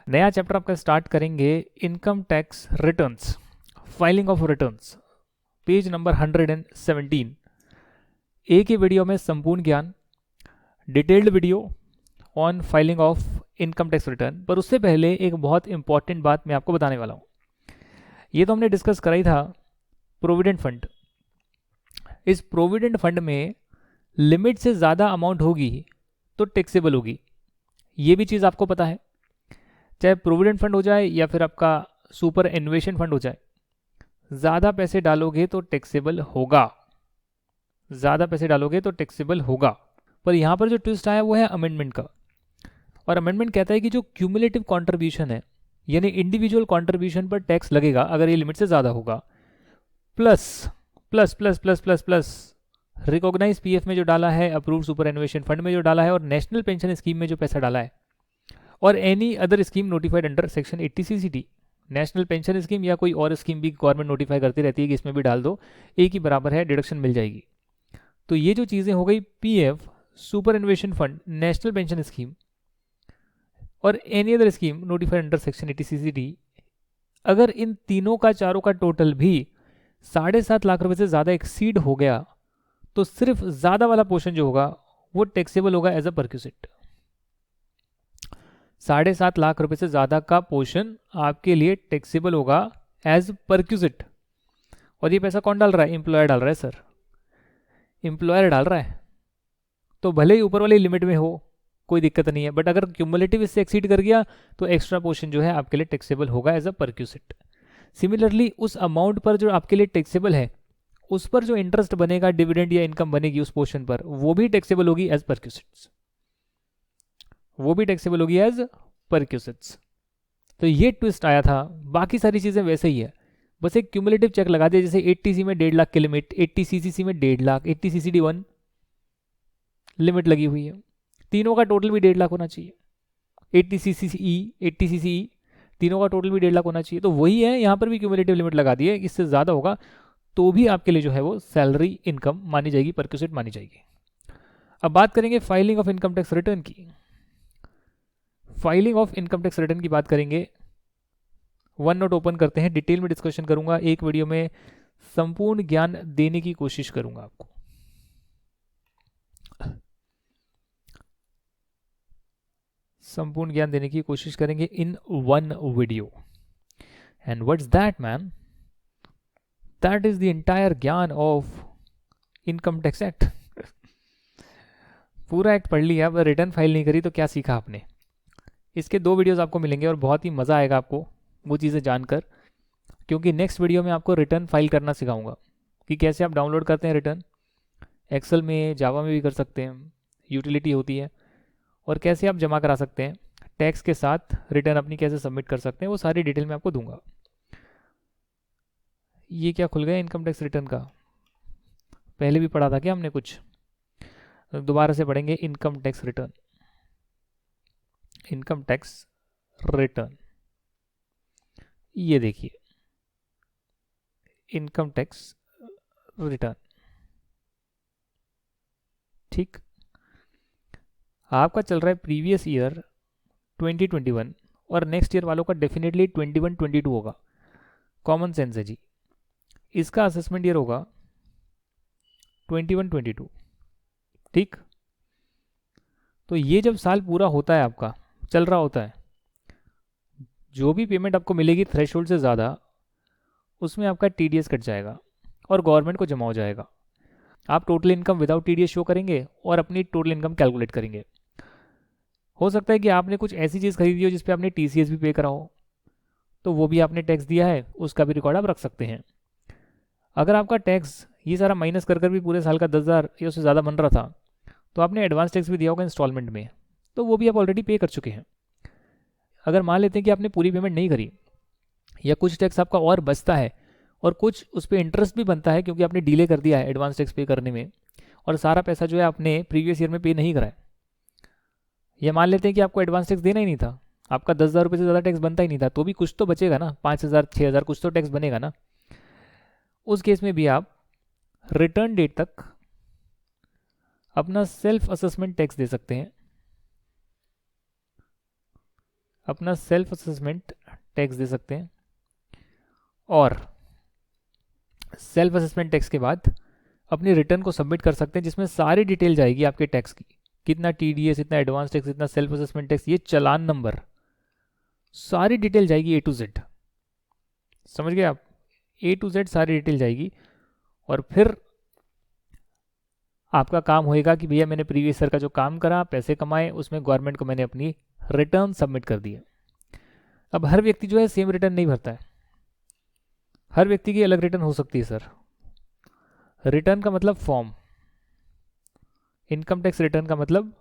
नया चैप्टर आपका स्टार्ट करेंगे, income tax returns, filing of returns, page number 117। एक ही वीडियो में संपूर्ण ज्ञान, detailed video on filing of income tax return. पर उससे पहले एक बहुत इंपॉर्टेंट बात मैं आपको बताने वाला हूँ। ये तो हमने डिस्कस करा ही था, प्रोविडेंट फंड। इस प्रोविडेंट फंड में लिमिट से ज़्यादा अमाउंट होगी तो टैक्सेबल होगी, ये भी चीज़ आपको पता है। चाहे प्रोविडेंट फंड हो जाए या फिर आपका सुपर एन्युएशन फंड हो जाए, ज़्यादा पैसे डालोगे तो टैक्सेबल होगा, ज़्यादा पैसे डालोगे तो टैक्सेबल होगा। पर यहाँ पर जो ट्विस्ट आया वो है अमेंडमेंट का। और अमेंडमेंट कहता है कि जो क्यूमुलेटिव कंट्रीब्यूशन है, यानी इंडिविजुअल कंट्रीब्यूशन पर टैक्स लगेगा अगर ये लिमिट से ज़्यादा होगा, plus plus plus plus plus plus recognise PF में जो डाला है, अप्रूव सुपर एनुएशन फंड में जो डाला है, और नेशनल पेंशन स्कीम में जो पैसा डाला है, और any other scheme notified under section 80 CCT. National pension scheme या कोई और स्कीम भी गवर्नमेंट नोटिफाई करती रहती है कि इसमें भी डाल दो, एक ही बराबर है, डिडक्शन मिल जाएगी। तो ये जो चीज़ें हो गई, PF, superannuation fund, national pension scheme और any other scheme notified under section 80 CCD, अगर इन तीनों का, चारों का टोटल भी 7.5 लाख रुपए से ज़्यादा एक्सीड हो गया तो सिर्फ ज़्यादा वाला पोर्शन जो होगा वो टैक्सेबल होगा एज अ परक्यूसिट। 7.5 लाख रुपए से ज़्यादा का पोर्शन आपके लिए टैक्सेबल होगा एज परक्यूसिट। और ये पैसा कौन डाल रहा है? एम्प्लॉयर डाल रहा है सर, एम्प्लॉयर डाल रहा है। तो भले ही ऊपर वाली लिमिट में हो, कोई दिक्कत नहीं है, बट अगर क्यूमुलेटिव इससे एक्सीड कर गया तो एक्स्ट्रा पोर्शन जो है आपके लिए टैक्सेबल होगा एज अ परक्यूसिट। सिमिलरली उस अमाउंट पर जो आपके लिए टैक्सेबल है, उस पर जो इंटरेस्ट बनेगा, डिविडेंड या इनकम बनेगी उस पोर्शन पर, वो भी टैक्सेबल होगी एज परक्यूसिट्स, वो भी टैक्सेबल होगी एज परक्यूसिट्स। तो ये ट्विस्ट आया था, बाकी सारी चीज़ें वैसे ही है, बस एक क्यूमुलेटिव चेक लगा दिया। जैसे 80 में 1.5 लाख की लिमिट, 80 सीसीसी में 1.5 लाख, 80 सीसीडी 1 लिमिट लगी हुई है, तीनों का टोटल भी 1.5 लाख होना चाहिए। 80 सीसीई, 80 सीसीई, तीनों का टोटल भी 1.5 लाख होना चाहिए। तो वही है, यहाँ पर भी क्यूमुलेटिव लिमिट लगा दी है, इससे ज़्यादा होगा तो भी आपके लिए जो है वो सैलरी इनकम मानी जाएगी, परक्यूसिट मानी जाएगी। अब बात करेंगे filing of income tax return की। Filing of income tax return की बात करेंगे। वन नोट ओपन करते हैं, डिटेल में डिस्कशन करूंगा, एक वीडियो में संपूर्ण ज्ञान देने की कोशिश करूंगा आपको। संपूर्ण ज्ञान देने की कोशिश करेंगे in one video. And what's that man? That is the entire ज्ञान ऑफ इनकम टैक्स एक्ट। पूरा एक्ट पढ़ लिया, अब रिटर्न फाइल नहीं करी तो क्या सीखा आपने? इसके 2 वीडियोस आपको मिलेंगे और बहुत ही मज़ा आएगा आपको वो चीज़ें जानकर, क्योंकि नेक्स्ट वीडियो में आपको रिटर्न फाइल करना सिखाऊंगा कि कैसे आप डाउनलोड करते हैं रिटर्न, एक्सेल में, जावा में भी कर सकते हैं, यूटिलिटी होती है, और कैसे आप जमा करा सकते हैं, टैक्स के साथ रिटर्न अपनी कैसे सबमिट कर सकते हैं, वो सारी डिटेल में आपको दूंगा। ये क्या खुल गया इनकम टैक्स रिटर्न का? पहले भी पढ़ा था क्या हमने कुछ? दोबारा से पढ़ेंगे income tax return. Income tax return, ये देखिए, इनकम टैक्स रिटर्न। ठीक, आपका चल रहा है प्रीवियस ईयर 2021 और नेक्स्ट ईयर वालों का डेफिनेटली 21-22 होगा, कॉमन सेंस है जी। इसका असेसमेंट ईयर होगा 21-22। ठीक, तो ये जब साल पूरा होता है, आपका चल रहा होता है, जो भी पेमेंट आपको मिलेगी थ्रेशोल्ड से ज़्यादा, उसमें आपका टीडीएस कट जाएगा और गवर्नमेंट को जमा हो जाएगा। आप total income without TDS show करेंगे और अपनी टोटल इनकम कैलकुलेट करेंगे। हो सकता है कि आपने कुछ ऐसी चीज़ खरीदी हो जिस पे आपने टीसीएस भी पे करा हो, तो वो भी आपने टैक्स दिया है, उसका भी रिकॉर्ड आप रख सकते हैं। अगर आपका टैक्स ये सारा माइनस कर भी पूरे साल का 10,000 या उससे ज़्यादा बन रहा था, तो आपने एडवांस टैक्स भी दिया होगा इंस्टॉलमेंट में, तो वो भी आप ऑलरेडी पे कर चुके हैं। अगर मान लेते हैं कि आपने पूरी पेमेंट नहीं करी, या कुछ टैक्स आपका और बचता है और कुछ उस पर इंटरेस्ट भी बनता है क्योंकि आपने डिले कर दिया है एडवांस टैक्स पे करने में, और सारा पैसा जो है आपने प्रीवियस ईयर में पे नहीं करा है, या मान लेते हैं कि आपको एडवांस टैक्स देना ही नहीं था, आपका 10,000 रुपये से ज़्यादा टैक्स बनता ही नहीं था, तो भी कुछ तो बचेगा ना, 5,000 6,000 कुछ तो टैक्स बनेगा ना। उस केस में भी आप रिटर्न डेट तक अपना सेल्फ असेसमेंट टैक्स दे सकते हैं। अपना सेल्फ असेसमेंट टैक्स दे सकते हैं, और सेल्फ असेसमेंट टैक्स के बाद अपनी रिटर्न को सबमिट कर सकते हैं जिसमें सारी डिटेल जाएगी आपके टैक्स की, कितना टीडीएस, इतना एडवांस टैक्स, इतना सेल्फ असेसमेंट टैक्स, ये चालान नंबर, सारी डिटेल जाएगी ए टू जेड। समझ गए आप? ए टू जेड सारी डिटेल जाएगी। और फिर आपका काम होएगा कि भैया मैंने प्रीवियस ईयर का जो काम करा, पैसे कमाए, उसमें गवर्नमेंट को मैंने अपनी रिटर्न सबमिट कर दी है। अब हर व्यक्ति जो है सेम रिटर्न नहीं भरता है, हर व्यक्ति की अलग रिटर्न हो सकती है सर। रिटर्न का मतलब फॉर्म, इनकम टैक्स रिटर्न का मतलब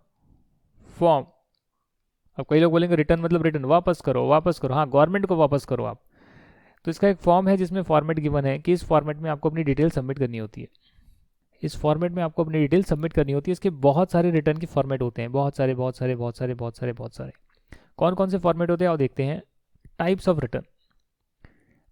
फॉर्म। अब कई लोग बोलेंगे रिटर्न मतलब रिटर्न वापस करो, वापस करो, हाँ गवर्नमेंट को वापस करो आप। तो इसका एक फॉर्म है जिसमें फॉर्मेट गिवन है कि इस फॉर्मेट में आपको अपनी डिटेल सबमिट करनी होती है, इस फॉर्मेट में आपको अपनी डिटेल सबमिट करनी होती है। इसके बहुत सारे रिटर्न के फॉर्मेट होते हैं, बहुत सारे बहुत सारे बहुत सारे बहुत सारे बहुत सारे। कौन कौन से फॉर्मेट होते हैं और देखते हैं। टाइप्स ऑफ रिटर्न,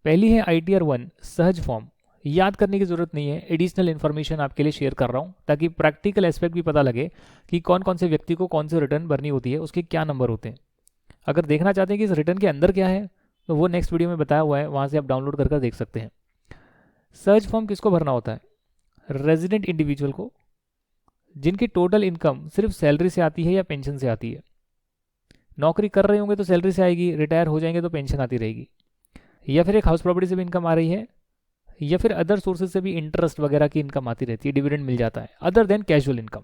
पहली है ITR 1 सहज फॉर्म। याद करने की जरूरत नहीं है, एडिशनल इन्फॉर्मेशन आपके लिए शेयर कर रहा हूँ ताकि प्रैक्टिकल एस्पेक्ट भी पता लगे कि कौन कौन से व्यक्ति को कौन से रिटर्न भरनी होती है, उसके क्या नंबर होते हैं। अगर देखना चाहते हैं कि इस रिटर्न के अंदर क्या है तो वो नेक्स्ट वीडियो में बताया हुआ है, वहाँ से आप डाउनलोड कर देख सकते हैं। सहज फॉर्म किसको भरना होता है? रेजिडेंट इंडिविजुअल को, जिनकी टोटल इनकम सिर्फ सैलरी से आती है या पेंशन से आती है। नौकरी कर रहे होंगे तो सैलरी से आएगी, रिटायर हो जाएंगे तो पेंशन आती रहेगी, या फिर एक हाउस प्रॉपर्टी से भी इनकम आ रही है, या फिर अदर सोर्सेज से भी इंटरेस्ट वगैरह की इनकम आती रहती है, डिविडेंड मिल जाता है, other then casual income.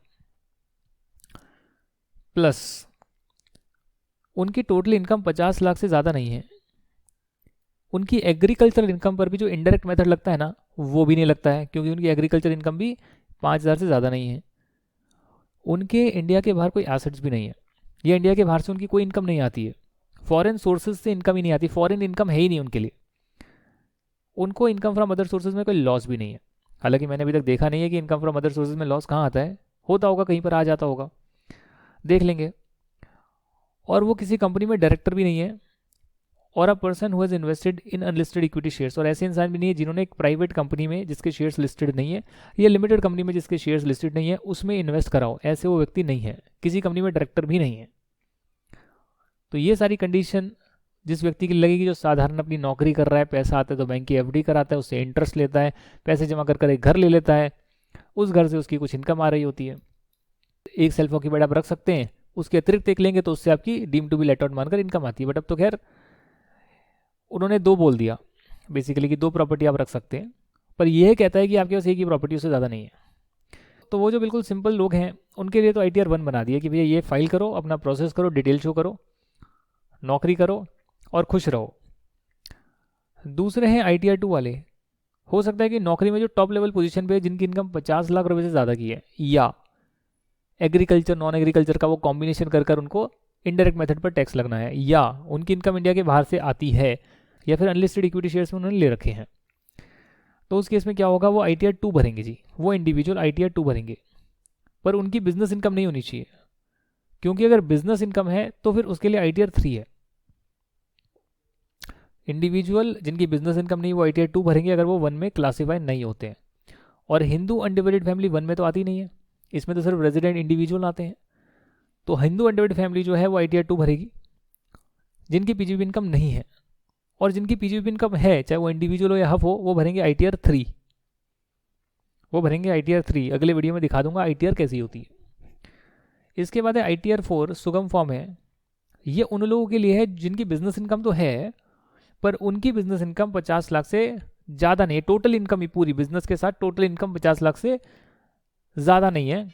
Plus उनकी टोटल इनकम 50 लाख से ज़्यादा नहीं है, उनकी एग्रीकल्चर इनकम पर भी जो इनडायरेक्ट मेथड लगता है ना वो भी नहीं लगता है, क्योंकि उनकी एग्रीकल्चर इनकम भी 5,000 से ज़्यादा नहीं है। उनके इंडिया के बाहर कोई एसेट्स भी नहीं है, या इंडिया के बाहर से उनकी कोई इनकम नहीं आती है, फॉरेन सोर्सेज से इनकम ही नहीं आती, फॉरेन इनकम है ही नहीं उनके लिए। उनको इनकम फ्रॉम अदर सोर्सेज में कोई लॉस भी नहीं है, हालांकि मैंने अभी तक देखा नहीं है कि इनकम फ्रॉम अदर सोर्सेज में लॉस कहाँ आता है, होता होगा कहीं पर आ जाता होगा, देख लेंगे। और वो किसी कंपनी में डायरेक्टर भी नहीं है, और a person who has invested in unlisted equity shares, और ऐसे इंसान भी नहीं है जिन्होंने एक प्राइवेट कंपनी में जिसके शेयर्स लिस्टेड नहीं है, या लिमिटेड कंपनी में जिसके शेयर्स लिस्टेड नहीं है उसमें इन्वेस्ट कराओ, ऐसे वो व्यक्ति नहीं है, किसी कंपनी में डायरेक्टर भी नहीं है। तो ये सारी कंडीशन जिस व्यक्ति की लगेगी जो साधारण अपनी नौकरी कर रहा है, पैसा आता है तो बैंक की FD कराता है, उससे इंटरेस्ट लेता है, पैसे जमा कर एक घर ले लेता है, उस घर से उसकी कुछ इनकम आ रही होती है, एक सेल्फ ऑक्यूपाइड आप रख सकते हैं, उसके अतिरिक्त एक लेंगे तो उससे आपकी deem to be let out मानकर इनकम आती है। बट अब तो खैर उन्होंने 2 बोल दिया बेसिकली कि 2 प्रॉपर्टी आप रख सकते हैं, पर यह कहता है कि आपके पास एक ही प्रॉपर्टी उससे ज़्यादा नहीं है। तो वो जो बिल्कुल सिंपल लोग हैं उनके लिए तो ITR 1 बना दिया कि भैया ये फाइल करो, अपना प्रोसेस करो, डिटेल शो करो, नौकरी करो और खुश रहो। दूसरे हैं ITR 2 वाले, हो सकता है कि नौकरी में जो टॉप लेवल पोजीशन पे है जिनकी इनकम 50 लाख रुपए से ज़्यादा की है, या एग्रीकल्चर नॉन एग्रीकल्चर का वो कॉम्बिनेशन कर उनको इनडायरेक्ट मेथड पर टैक्स लगना है, या उनकी इनकम इंडिया के बाहर से आती है, या फिर अनलिस्टेड इक्विटी शेयर्स में उन्होंने ले रखे हैं। तो उस केस में क्या होगा, वो ITR 2 भरेंगे जी, वो इंडिविजुअल ITR 2 भरेंगे, पर उनकी बिजनेस इनकम नहीं होनी चाहिए, क्योंकि अगर बिजनेस इनकम है तो फिर उसके लिए ITR 3 है। इंडिविजुअल जिनकी बिजनेस इनकम नहीं वो ITR 2 भरेंगे अगर वो 1 में क्लासीफाई नहीं होते हैं। और हिंदू अनडिवाइडेड फैमिली 1 में तो आती नहीं है, इसमें तो सिर्फ रेजिडेंट इंडिविजुअल आते हैं। तो हिंदू अनडिवाइडेड फैमिली जो है वो ITR 2 भरेगी जिनकी PGB इनकम नहीं है, और जिनकी PGB इनकम है चाहे वो इंडिविजुअल हो या हफ हो वो भरेंगे ITR 3, वो भरेंगे ITR 3। अगले वीडियो में दिखा दूंगा ITR कैसी होती है। इसके बाद है ITR 4 सुगम फॉर्म है, ये उन लोगों के लिए है जिनकी बिजनेस इनकम तो है पर उनकी बिजनेस इनकम 50 लाख से ज़्यादा नहीं है, टोटल इनकम ही पूरी बिजनेस के साथ टोटल इनकम 50 लाख से ज़्यादा नहीं है,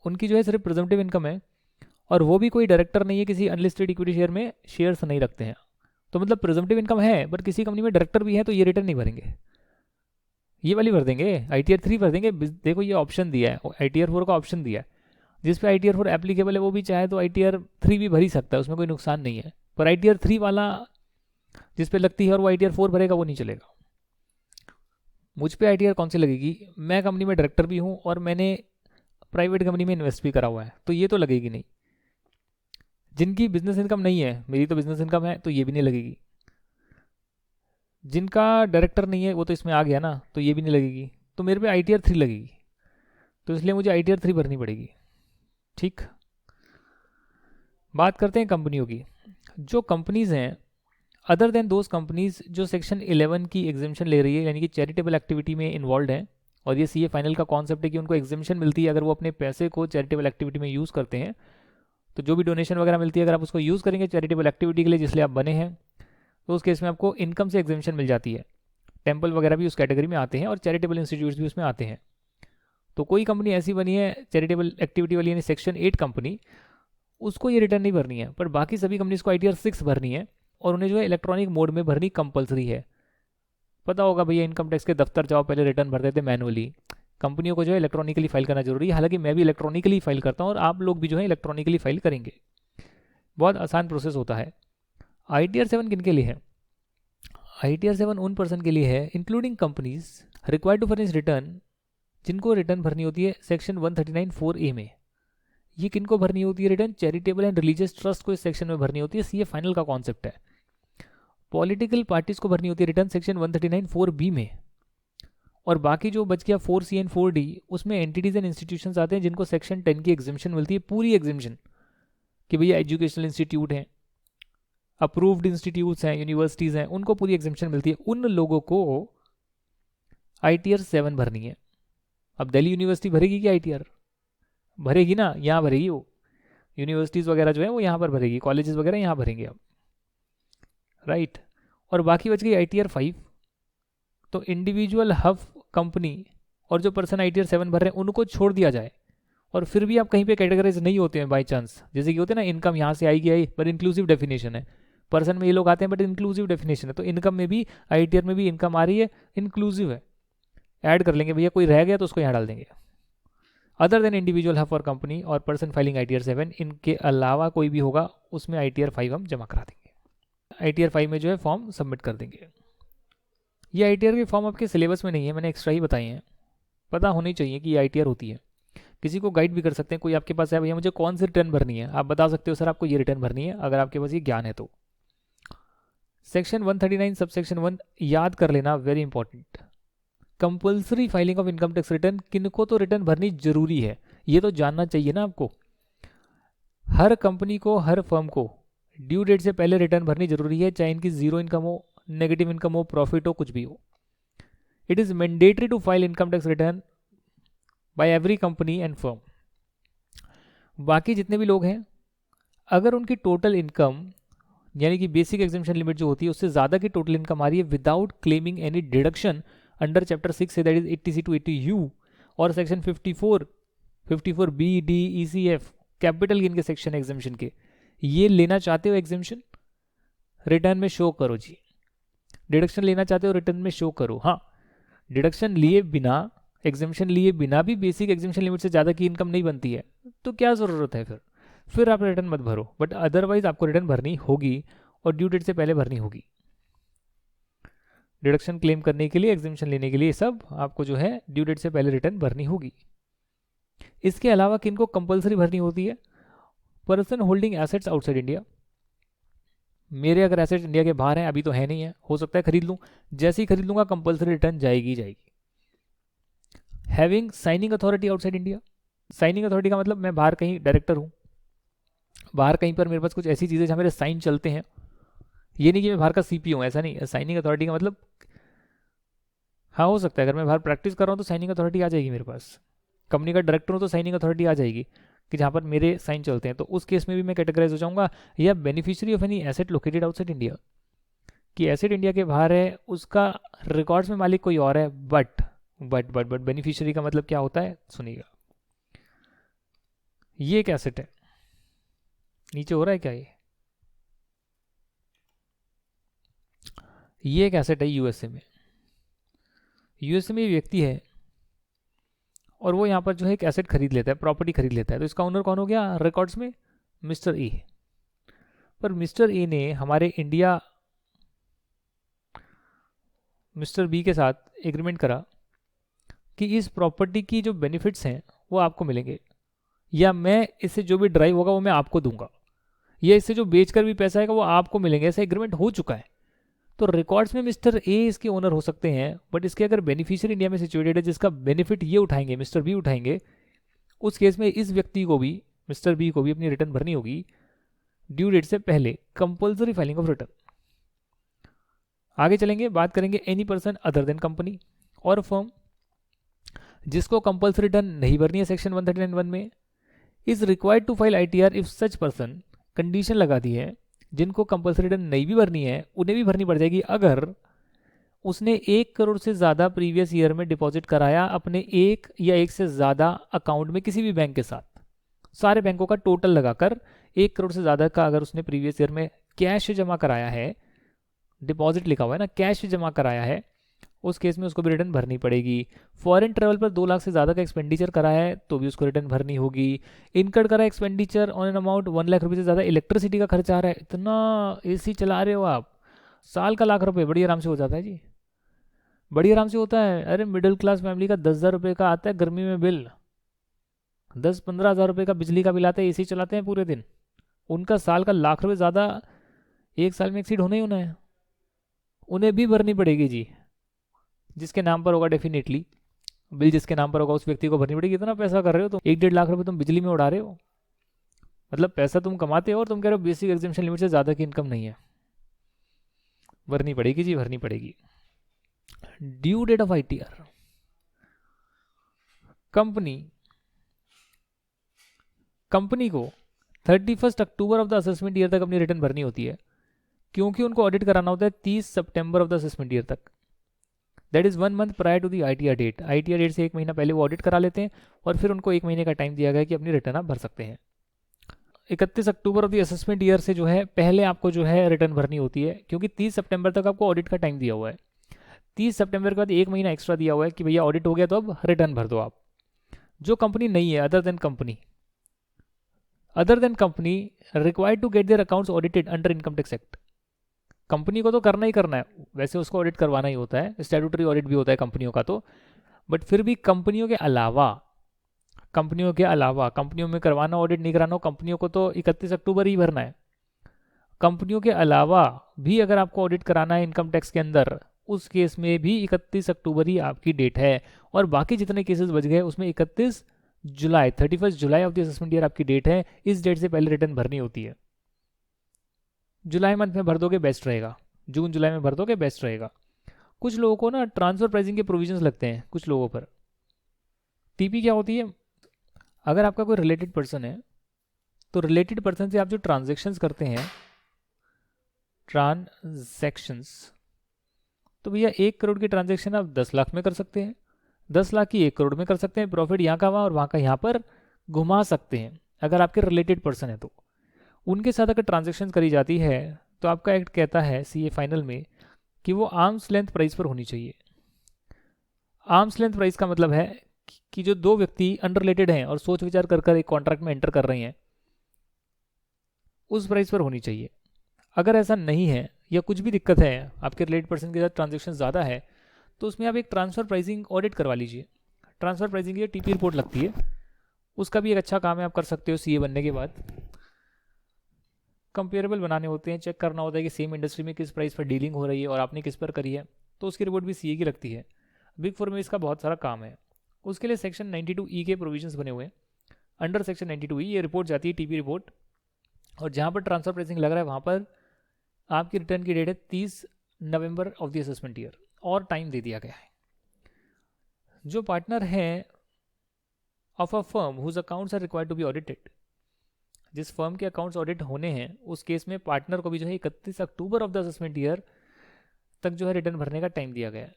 उनकी जो है सिर्फ प्रेजेंटिव इनकम है, और वो भी कोई डायरेक्टर नहीं है, किसी अनलिस्टेड इक्विटी शेयर में शेयर्स नहीं रखते हैं। तो मतलब प्रेजेंटिव इनकम है बट किसी कंपनी में डायरेक्टर भी है तो ये रिटर्न नहीं भरेंगे, ये वाली भर देंगे, ITR 3 भर देंगे। देखो ये ऑप्शन दिया है, ITR 4 का ऑप्शन दिया है, जिस पे ITR 4 एप्लीकेबल है वो भी चाहे तो ITR 3 भी भर ही सकता है, उसमें कोई नुकसान नहीं है। पर ITR 3 वाला जिस पे लगती है और वो ITR 4 भरेगा वो नहीं चलेगा। मुझ पे ITR कौन सी लगेगी, मैं कंपनी में डायरेक्टर भी हूँ और मैंने प्राइवेट कंपनी में इन्वेस्ट भी करा हुआ है, तो ये तो लगेगी नहीं। जिनकी बिजनेस इनकम नहीं है, मेरी तो बिजनेस इनकम है तो ये भी नहीं लगेगी। जिनका डायरेक्टर नहीं है वो तो इसमें आ गया ना, तो ये भी नहीं लगेगी, तो मेरे पे ITR 3 लगेगी, तो इसलिए मुझे ITR 3 भरनी पड़ेगी। ठीक, बात करते हैं कंपनियों की। जो कंपनीज़ हैं अदर देन दोज कंपनीज जो सेक्शन 11 की एग्जेम्पशन ले रही है, यानी कि चैरिटेबल एक्टिविटी में इन्वॉल्व हैं, और ये सीए फाइनल का कॉन्सेप्ट है कि उनको एग्जेम्पशन मिलती है अगर वो अपने पैसे को चैरिटेबल एक्टिविटी में यूज़ करते हैं। तो जो भी डोनेशन वगैरह मिलती है अगर आप उसको यूज़ करेंगे चैरिटेबल एक्टिविटी के लिए जिसलिए आप बने हैं, तो उस केस में आपको इनकम से एग्जेम्पशन मिल जाती है। टेम्पल वगैरह भी उस कैटेगरी में आते हैं और चैरिटेबल इंस्टीट्यूट्स भी उसमें आते हैं। तो कोई कंपनी ऐसी बनी है चैरिटेबल एक्टिविटी वाली, यानी सेक्शन 8 कंपनी, उसको ये रिटर्न नहीं भरनी है, पर बाकी सभी कंपनीज को ITR 6 भरनी है, और उन्हें जो है इलेक्ट्रॉनिक मोड में भरनी कंपलसरी है। पता होगा भैया, इनकम टैक्स के दफ्तर जाओ, पहले रिटर्न भरते थे मैनुअली, कंपनियों को जो है इलेक्ट्रॉनिकली फाइल करना जरूरी है। हालांकि मैं भी इलेक्ट्रॉनिकली फाइल करता हूँ और आप लोग भी जो है इलेक्ट्रॉनिकली फाइल करेंगे, बहुत आसान प्रोसेस होता है। ITR 7 किन के लिए है? ITR 7 उन पर्सन के लिए है including companies required to furnish return, जिनको रिटर्न भरनी होती है सेक्शन 139(4)A में। ये किनको भरनी होती है return? Charitable and religious trust को इस सेक्शन में भरनी होती है, सीए फाइनल का कॉन्सेप्ट है। पॉलिटिकल पार्टीज को भरनी होती है रिटर्न सेक्शन 139(4)B में, और बाकी जो बच गया 4C एंड 4D, उसमें एंटिटीज एंड इंस्टीट्यूशंस आते हैं जिनको सेक्शन 10 की एग्जेम्पशन मिलती है, पूरी एग्जेम्पशन, कि भैया एजुकेशनल इंस्टीट्यूट हैं, अप्रूव्ड इंस्टीट्यूट्स हैं, यूनिवर्सिटीज़ हैं, उनको पूरी एग्जेम्पशन मिलती है। उन लोगों को ITR 7 भरनी है। अब दिल्ली यूनिवर्सिटी भरेगी क्या ITR? भरेगी ना, यहाँ भरेगी वो, यूनिवर्सिटीज़ वगैरह जो है वो यहाँ पर भरेगी, कॉलेजेस वगैरह यहाँ भरेंगे अब, राइट। और बाकी बच गई ITR 5। तो इंडिविजुअल हब कंपनी और जो पर्सन ITR 7 भर रहे हैं उनको छोड़ दिया जाए, और फिर भी आप कहीं पे कैटेगराइज नहीं होते हैं बाई चांस, जैसे कि होते हैं ना, इनकम यहाँ से आएगी आई, पर इंक्लूसिव डेफिनेशन है, पर्सन में ये लोग आते हैं बट इंक्लूसिव डेफिनेशन है, तो इनकम में भी ITR में भी इनकम आ रही है, इंक्लूसिव है, ऐड कर लेंगे भैया, कोई रह गया तो उसको यहाँ डाल देंगे। अदर देन इंडिविजुअल हब और कंपनी और पर्सन फाइलिंग ITR 7, इनके अलावा कोई भी होगा उसमें ITR 5 हम जमा करा देंगे, ITR 5 में जो है फॉर्म सबमिट कर देंगे। ये ITR के फॉर्म आपके सिलेबस में नहीं है, मैंने एक्स्ट्रा ही बताए हैं, पता होनी चाहिए कि ये ITR होती है। किसी को गाइड भी कर सकते हैं, कोई आपके पास है भैया मुझे कौन सी रिटर्न भरनी है, आप बता सकते हो सर आपको ये रिटर्न भरनी है, अगर आपके पास ये ज्ञान है तो। सेक्शन 139 सबसेक्शन 1 याद कर लेना, very important. Compulsory filing of income tax return, किनको तो रिटर्न भरनी जरूरी है, ये तो जानना चाहिए ना आपको। हर कंपनी को, हर फर्म को ड्यू डेट से पहले रिटर्न भरनी जरूरी है, चाहे इनकी जीरो इनकम हो, नेगेटिव इनकम हो, प्रॉफिट हो, कुछ भी हो। It is mandatory to file income tax return by every company and firm. बाकी जितने भी लोग हैं, अगर उनकी टोटल इनकम यानी कि बेसिक एग्जेम्पशन लिमिट जो होती है उससे ज़्यादा की टोटल इनकम आ रही है without claiming any deduction under chapter 6 से, that is 80C to 80U और section 54B D ECF capital gain के सेक्शन एग्जेम्पशन के, ये लेना चाहते हो एग्जेम्पशन, रिटर्न में शो करो जी। डिडक्शन लेना चाहते हो रिटर्न में शो करो। हाँ, डिडक्शन लिए बिना, एग्जेम्पशन लिए बिना भी बेसिक एग्जेम्पशन लिमिट से ज़्यादा की इनकम नहीं बनती है, तो क्या ज़रूरत है फिर आप रिटर्न मत भरो, बट अदरवाइज आपको रिटर्न भरनी होगी और ड्यू डेट से पहले भरनी होगी। डिडक्शन क्लेम करने के लिए, एग्जेम्पशन लेने के लिए सब आपको जो है ड्यू डेट से पहले रिटर्न भरनी होगी। इसके अलावा किनको कंपलसरी भरनी होती है? Person holding assets outside India. मेरे अगर एसेट्स इंडिया के बाहर हैं, अभी तो है नहीं है, हो सकता है खरीद लूँ, जैसे ही खरीद लूँगा कंपलसरी रिटर्न जाएगी। Having signing authority outside India. Signing authority का मतलब मैं बाहर कहीं डायरेक्टर हूँ, बाहर कहीं पर मेरे पास कुछ ऐसी चीज़ें जहाँ मेरे साइन चलते हैं, ये नहीं कि मैं बाहर का CP हूँ, ऐसा नहीं। साइनिंग अथॉरिटी का मतलब, हाँ हो सकता है अगर मैं बाहर प्रैक्टिस कर रहा हूँ तो साइनिंग अथॉरिटी आ जाएगी मेरे पास, कंपनी का डायरेक्टर हूँ तो साइनिंग अथॉरिटी आ जाएगी कि जहाँ पर मेरे साइन चलते हैं, तो उस केस में भी मैं कैटेगराइज हो जाऊँगा। या beneficiary of any asset located outside India, कि एसेट इंडिया के बाहर है, उसका रिकॉर्ड्स में मालिक कोई और है, बट बेनिफिशियरी का मतलब क्या होता है सुनिएगा। ये एक एसेट है, नीचे हो रहा है क्या, ये एक एसेट है यूएसए में व्यक्ति है और वो यहाँ पर जो है एक एसेट खरीद लेता है, प्रॉपर्टी खरीद लेता है, तो इसका ओनर कौन हो गया रिकॉर्ड्स में? Mister A. पर मिस्टर ए ने हमारे इंडिया मिस्टर बी के साथ एग्रीमेंट करा कि इस प्रॉपर्टी की जो बेनिफिट्स हैं वो आपको मिलेंगे, या मैं इससे जो भी ड्राइव होगा वो मैं आपको दूंगा, या इससे जो बेचकर भी पैसा आएगा वो आपको मिलेंगे, ऐसा एग्रीमेंट हो चुका है। तो रिकॉर्ड्स में मिस्टर ए इसके ओनर हो सकते हैं, बट इसके अगर बेनिफिशियरी इंडिया में सिचुएटेड है जिसका बेनिफिट ये उठाएंगे, मिस्टर बी उठाएंगे, उस केस में इस व्यक्ति को भी, मिस्टर बी को भी अपनी रिटर्न भरनी होगी ड्यू डेट से पहले कंपल्सरी फाइलिंग ऑफ रिटर्न। आगे चलेंगे, बात करेंगे any person other than company और फर्म जिसको कंपल्सरी रिटर्न नहीं भरनी है सेक्शन 139(1) में, is required to file ITR if such person, condition लगा दी है, जिनको कंपल्सरी रिटर्न नहीं भी भरनी है उन्हें भी भरनी पड़ जाएगी अगर उसने 1 करोड़ से ज़्यादा प्रीवियस ईयर में डिपॉजिट कराया अपने एक या एक से ज़्यादा अकाउंट में किसी भी बैंक के साथ। सारे बैंकों का टोटल लगाकर 1 करोड़ से ज़्यादा का अगर उसने प्रीवियस ईयर में कैश जमा कराया है, डिपॉजिट लिखा हुआ है ना, कैश जमा कराया है, उस केस में उसको भी रिटर्न भरनी पड़ेगी। फॉरेन ट्रैवल पर 2 लाख से ज़्यादा का एक्सपेंडिचर कराया है तो भी उसको रिटर्न भरनी होगी। इनकर्ड करा expenditure on an amount 1 lakh रुपये से ज़्यादा, इलेक्ट्रिसिटी का खर्चा आ रहा है, इतना AC चला रहे हो आप, साल का 1 लाख रुपये बड़ी आराम से हो जाता है जी, बड़ी आराम से होता है। अरे मिडिल क्लास फैमिली का 10,000 रुपये का आता है गर्मी में बिल, 10-15 हज़ार रुपये का बिजली का बिल आता है, AC चलाते हैं पूरे दिन, उनका साल का 1 लाख रुपये ज़्यादा एक साल में एक्सीड होना ही होना है, उन्हें भी भरनी पड़ेगी जी। जिसके नाम पर होगा डेफिनेटली बिल, जिसके नाम पर होगा उस व्यक्ति को भरनी पड़ेगी। इतना पैसा कर रहे हो तुम, 1-1.5 लाख रुपये तुम बिजली में उड़ा रहे हो, मतलब पैसा तुम कमाते हो और तुम कह रहे हो बेसिक एग्जेम्पशन लिमिट से ज़्यादा की इनकम नहीं है, भरनी पड़ेगी जी, भरनी पड़ेगी। Due date of ITR, company को 31 October of the assessment year तक अपनी रिटर्न भरनी होती है, क्योंकि उनको ऑडिट कराना होता है 30 सितंबर ऑफ द असेसमेंट ईयर तक। That is 1 month prior to the ITR date. ITR date से 1 महीना पहले वो ऑडिट करा लेते हैं और फिर उनको 1 महीने का टाइम दिया गया कि अपनी रिटर्न आप भर सकते हैं। 31 October of the assessment year से जो है पहले आपको जो है रिटर्न भरनी होती है, क्योंकि 30 सितंबर तक आपको ऑडिट का टाइम दिया हुआ है। 30 सितंबर के बाद 1 महीना एक्स्ट्रा दिया हुआ है कि भैया ऑडिट हो गया तो अब रिटर्न भर दो आप। जो कंपनी नहीं है, other than company required to get their accounts audited under income tax act. Company को तो करना ही करना है, वैसे उसको ऑडिट करवाना ही होता है, स्टैट्यूटरी ऑडिट भी होता है कंपनियों का तो, बट फिर भी कंपनियों में करवाना ऑडिट नहीं कराना हो, कंपनियों को तो 31 अक्टूबर ही भरना है। कंपनियों के अलावा भी अगर आपको ऑडिट कराना है इनकम टैक्स के अंदर, उस केस में भी 31 अक्टूबर ही आपकी डेट है, और बाकी जितने केसेस बच गए उसमें 31 जुलाई 31 July of the assessment year आपकी डेट है। इस डेट से पहले रिटर्न भरनी होती है। जुलाई मंथ में भर दोगे बेस्ट रहेगा, जून जुलाई में भर दोगे बेस्ट रहेगा। कुछ लोगों को ना ट्रांसफर प्राइसिंग के प्रोविजंस लगते हैं कुछ लोगों पर। TP क्या होती है? अगर आपका कोई रिलेटेड पर्सन है तो रिलेटेड पर्सन से आप जो ट्रांजेक्शन्स करते हैं, तो भैया 1 करोड़ की ट्रांजेक्शन आप 10 लाख में कर सकते हैं, 10 लाख की 1 करोड़ में कर सकते हैं, प्रॉफिट यहाँ का वहाँ और वहाँ का यहाँ पर घुमा सकते हैं। अगर आपके रिलेटेड पर्सन है तो उनके साथ अगर ट्रांजेक्शन करी जाती है तो आपका एक्ट कहता है CA फाइनल में कि वो आर्म्स लेंथ प्राइस पर होनी चाहिए। आर्म्स लेंथ प्राइस का मतलब है कि जो 2 व्यक्ति अनरिलेटेड हैं और सोच विचार कर एक कॉन्ट्रैक्ट में एंटर कर रहे हैं, उस प्राइस पर होनी चाहिए। अगर ऐसा नहीं है या कुछ भी दिक्कत है, आपके रिलेटेड पर्सन के साथ ट्रांजेक्शन ज़्यादा है, तो उसमें आप एक ट्रांसफ़र प्राइसिंग ऑडिट करवा लीजिए। ट्रांसफ़र प्राइसिंग की TP रिपोर्ट लगती है, उसका भी एक अच्छा काम है, आप कर सकते हो। CA बनने के बाद कंपेरेबल बनाने होते हैं, चेक करना होता है कि सेम इंडस्ट्री में किस प्राइस पर डीलिंग हो रही है और आपने किस पर करी है, तो उसकी रिपोर्ट भी CA की लगती है। बिग फोर में इसका बहुत सारा काम है। उसके लिए सेक्शन 92E के प्रोविजंस बने हुए हैं। अंडर सेक्शन 92E ये रिपोर्ट जाती है, TP रिपोर्ट, और जहाँ पर ट्रांसफर प्राइसिंग लग रहा है वहाँ पर आपकी रिटर्न की डेट है 30 November of the assessment year, और टाइम दे दिया गया है। जो पार्टनर हैं of a firm whose accounts are required to be audited, जिस फर्म के अकाउंट्स ऑडिट होने हैं उस केस में पार्टनर को भी जो है 31 October of the assessment year तक जो है रिटर्न भरने का टाइम दिया गया है।